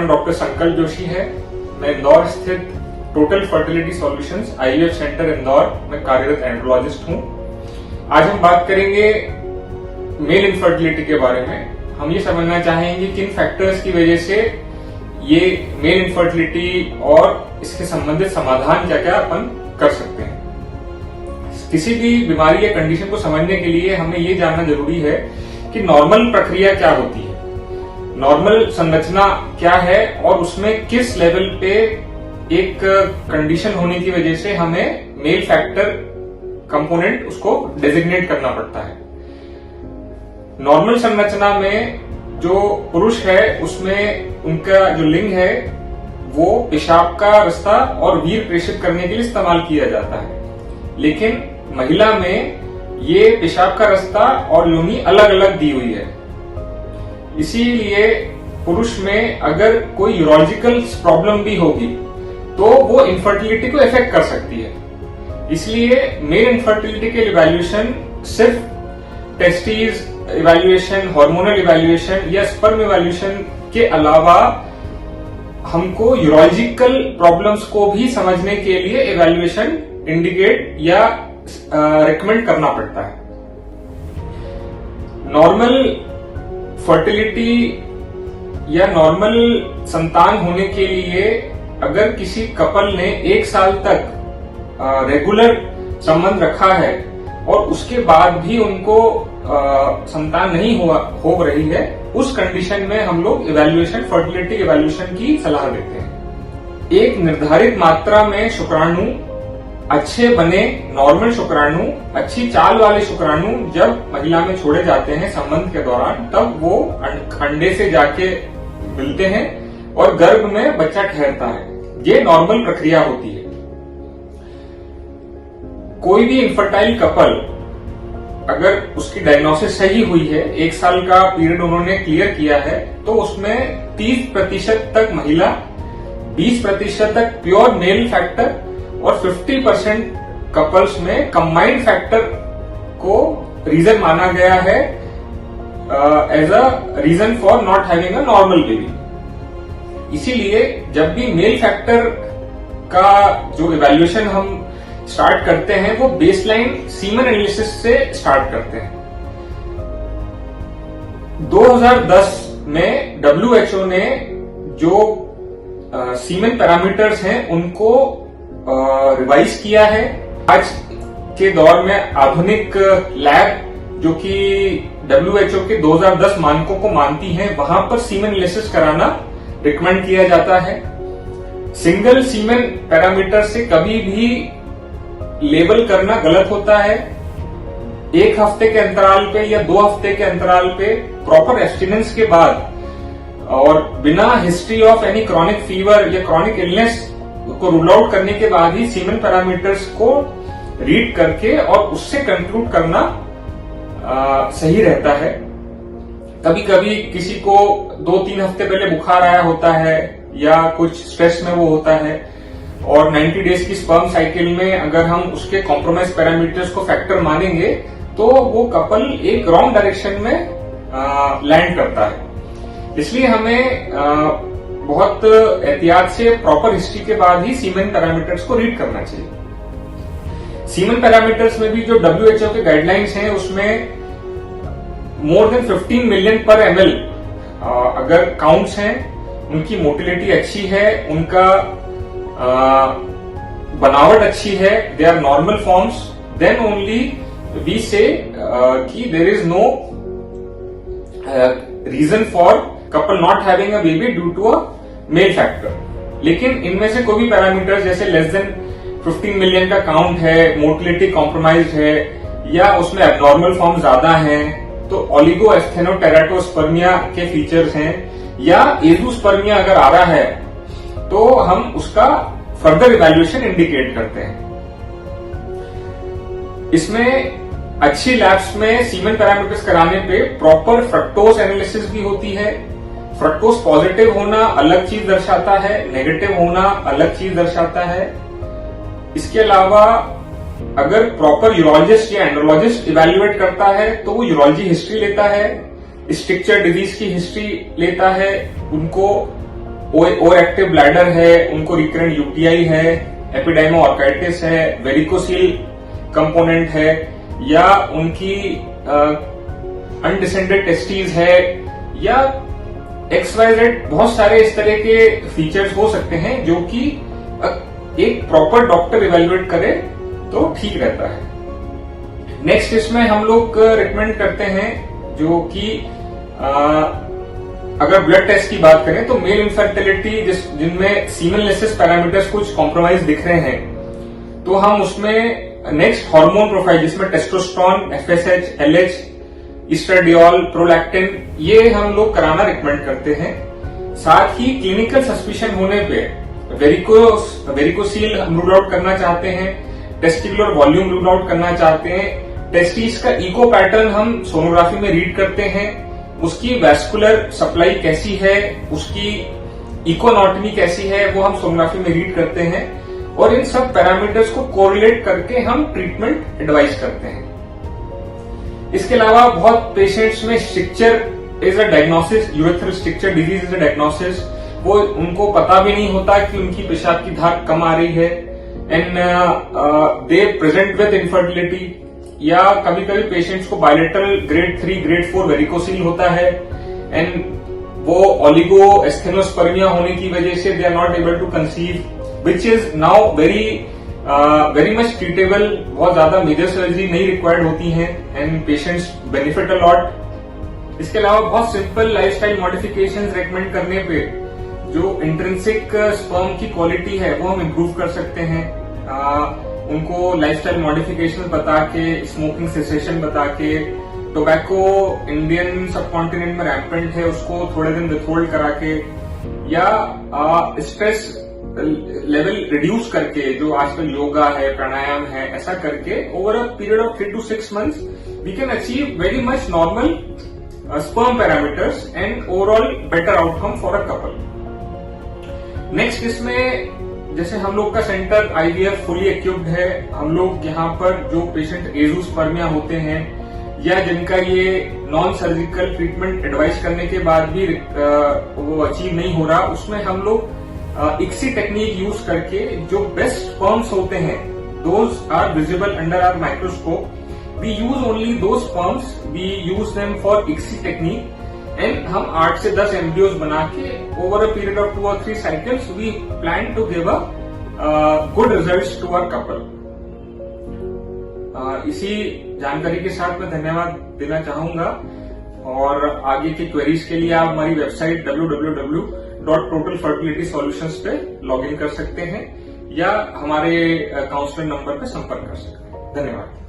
नाम डॉक्टर संकल्प जोशी है। मैं इंदौर स्थित total fertility solutions IVF centre Indore में कार्यरत एंड्रोलॉजिस्ट हूं। आज हम बात करेंगे मेल इनफर्टिलिटी के बारे में। हम ये समझना चाहेंगे किन फैक्टर्स की वजह से ये मेल इनफर्टिलिटी और इसके संबंधित समाधान क्या क्या अपन कर सकते हैं। किसी भी बीमारी या कंडीशन को समझने के लिए हमें ये जानना जरूरी है कि नॉर्मल प्रक्रिया क्या होती है, नॉर्मल संरचना क्या है और उसमें किस लेवल पे एक कंडीशन होने की वजह से हमें मेल फैक्टर कंपोनेंट उसको डेजिग्नेट करना पड़ता है। नॉर्मल संरचना में जो पुरुष है उसमें उनका जो लिंग है वो पेशाब का रास्ता और वीर्य प्रेषित करने के लिए इस्तेमाल किया जाता है, लेकिन महिला में ये पेशाब का रास्ता और योनि अलग अलग दी हुई है। इसीलिए पुरुष में अगर कोई यूरोलॉजिकल प्रॉब्लम भी होगी तो वो इनफर्टिलिटी को इफेक्ट कर सकती है। इसलिए मेल इनफर्टिलिटी के इवैल्यूएशन सिर्फ टेस्टिस इवैल्यूएशन, हार्मोनल इवैल्यूएशन या स्पर्म इवैल्यूएशन के अलावा हमको यूरोलॉजिकल प्रॉब्लम्स को भी समझने के लिए इवैल्यूएशन इंडिकेट या रिकमेंड करना पड़ता है। नॉर्मल फर्टिलिटी या नॉर्मल संतान होने के लिए अगर किसी कपल ने 1 साल तक रेगुलर संबंध रखा है और उसके बाद भी उनको संतान नहीं हो रही है, उस कंडीशन में हम लोग इवैल्यूएशन, फर्टिलिटी इवैल्यूएशन की सलाह देते हैं। एक निर्धारित मात्रा में शुक्राणु अच्छे बने, नॉर्मल शुक्राणु, अच्छी चाल वाले शुक्राणु जब महिला में छोड़े जाते हैं संबंध के दौरान, तब वो अंडे से जाके मिलते हैं और गर्भ में बच्चा ठहरता है। ये नॉर्मल प्रक्रिया होती है। कोई भी इनफर्टाइल कपल अगर उसकी डायग्नोसिस सही हुई है, 1 साल का पीरियड उन्होंने क्लियर किया है, तो उसमें 30% तक महिला, 20% तक प्योर मेल फैक्टर और 50% कपल्स में कंबाइंड फैक्टर को रीजन माना गया है as a reason for not having a normal baby. इसीलिए जब भी मेल फैक्टर का जो इवैल्यूएशन हम स्टार्ट करते हैं वो बेसलाइन सीमन एनालिसिस से स्टार्ट करते हैं। 2010 में WHO ने जो सीमन पैरामीटर्स हैं उनको रिवाइज किया है। आज के दौर में आधुनिक लैब जो कि WHO के 2010 मानकों को मानती हैं, वहां पर सीमन एनालिसिस कराना रिकमेंड किया जाता है। सिंगल सीमन पैरामीटर से कभी भी लेबल करना गलत होता है। 1 हफ्ते के अंतराल पे या 2 हफ्ते के अंतराल पे प्रॉपर एब्स्टिनेंस के बाद और बिना history of any chronic fever या क्रॉनिक इलनेस को रूल आउट करने के बाद ही सीमन पैरामीटर्स को रीड करके और उससे कंक्लूड करना सही रहता है। कभी कभी किसी को 2-3 हफ्ते पहले बुखार आया होता है या कुछ स्ट्रेस में वो होता है और 90 डेज की स्पर्म साइकिल में अगर हम उसके कॉम्प्रोमाइज पैरामीटर्स को फैक्टर मानेंगे तो वो कपल एक रॉन्ग डायरेक्शन में लैंड करता है। इसलिए हमें बहुत एहतियात से प्रॉपर हिस्ट्री के बाद ही सीमन पैरामीटर्स को रीड करना चाहिए। सीमन पैरामीटर्स में भी जो WHO के गाइडलाइंस हैं उसमें more than 15 million per ml अगर काउंट्स हैं, उनकी मोटिलिटी अच्छी है, उनका बनावट अच्छी है, they are normal forms, then only we say कि there is no reason for couple not having a baby due to a male factor. लेकिन इनमें से कोई भी पैरामीटर्स जैसे लेस देन 15 मिलियन का काउंट है, मोटिलिटी कॉम्प्रोमाइज है या उसमें एबनॉर्मल फॉर्म ज्यादा हैं, तो ओलिगो एस्थेनोटेराटोस्पर्मिया के फीचर्स हैं या एजोस्पर्मिया अगर आ रहा है तो हम उसका फर्दर इवैल्यूएशन इंडिकेट करते हैं। इसमें अच्छी लैब्स में सीमन पैरामीटर्स कराने पे प्रॉपर फ्रक्टोज एनालिसिस भी होती है। फ्रक्टोज पॉजिटिव होना अलग चीज दर्शाता है, नेगेटिव होना अलग चीज दर्शाता है। इसके अलावा अगर प्रॉपर यूरोलॉजिस्ट या एंड्रोलॉजिस्ट इवैल्यूएट करता है तो वो यूरोलॉजी हिस्ट्री लेता है, स्ट्रक्चर डिजीज की हिस्ट्री लेता है, उनको ओवर एक्टिव ब्लैडर है, उनको रिकरेंट यूटीआई है, एपिडाइमोऑर्काइटिस है, वेरिकोसील कंपोनेंट है, या उनकी अनडिसेंडेड टेस्टीज है, या XYZ बहुत सारे इस तरह के फीचर्स हो सकते हैं जो कि एक प्रॉपर डॉक्टर इवेल्युएट करे तो ठीक रहता है। नेक्स्ट इसमें हम लोग रिकमेंड करते हैं जो कि अगर ब्लड टेस्ट की बात करें तो मेल इनफर्टिलिटी जिनमें सीमेनलिसिस पैरामीटर्स कुछ कॉम्प्रोमाइज दिख रहे हैं, तो हम उसमें नेक्स्ट हार्मोन प्रोफाइल जिसमें testosterone, FSH, LH, oestradiol, prolactin, ये हम लोग कराना रिकमेंड करते हैं। साथ ही क्लिनिकल सस्पिशन होने पे वेरिकोसील हम रूल आउट करना चाहते हैं, टेस्टिकुलर वॉल्यूम रूल आउट करना चाहते हैं, टेस्टिस का इको पैटर्न हम सोनोग्राफी में रीड करते हैं, उसकी वैस्कुलर सप्लाई कैसी है, उसकी इकोनॉटमी कैसी है, वो हम सोनोग्राफी में रीड करते हैं, और इन सब पैरामीटर्स को कोरिलेट करके हम ट्रीटमेंट एडवाइस करते हैं। इसके अलावा बहुत पेशेंट्स में stricture is a diagnosis, urethral stricture disease is a diagnosis, वो उनको पता भी नहीं होता कि उनकी पेशाब की धार कम आ रही है, and they present with infertility, या कभी कभी पेशेंट्स को बायलेटरल ग्रेड 3, ग्रेड 4 वेरिकोसील होता है, एंड वो ओलिगो एस्थेनोस्पर्मिया होने की वजह से they are not able to conceive, which is now very much treatable, बहुत ज्यादा मेजर सर्जरी नहीं रिक्वायर्ड होती है, and patients benefit a lot. इसके अलावा बहुत सिंपल लाइफस्टाइल मॉडिफिकेशंस रेकमेंड करने पे जो इंट्रिंसिक स्पर्म की क्वालिटी है वो हम इम्प्रूव कर सकते हैं। उनको लाइफस्टाइल मॉडिफिकेशन बता के, स्मोकिंग सेसेशन बता के, टोबैको इंडियन सबकॉन्टिनेंट में रैम्पेंट है उसको थोड़े दिन विथहोल्ड करा के, या स्ट्रेस लेवल रिड्यूस करके, जो आजकल योगा है, प्राणायाम है, ऐसा करके over a period of 3 to 6 months we can achieve very much normal sperm parameters and overall better outcome for a couple. Next इसमें जैसे हम लोग का सेंटर IVF फुली इक्विप्ड है, हम लोग यहाँ पर जो पेशेंट एजोस्पर्मिया होते हैं या जिनका ये नॉन सर्जिकल ट्रीटमेंट एडवाइस करने के बाद भी वो अचीव नहीं हो रहा, उसमें हम लोग इक्सी टेक्निक यूज करके जो बेस्ट स्पर्म्स होते हैं, those are visible under our microscope. We use only दो sperms, we use them for ICSI technique, and हम 8 से 10 एम्ब्रियोज बना के over a period of 2 or 3 cycles we plan to give a good results to our couple. इसी जानकारी के साथ मैं धन्यवाद देना चाहूंगा, और आगे की क्वेरीज के लिए आप हमारी वेबसाइट www.totalfertilitysolutions पे लॉग इन कर सकते हैं, या हमारे काउंसलर नंबर पे संपर्क कर सकते हैं। धन्यवाद।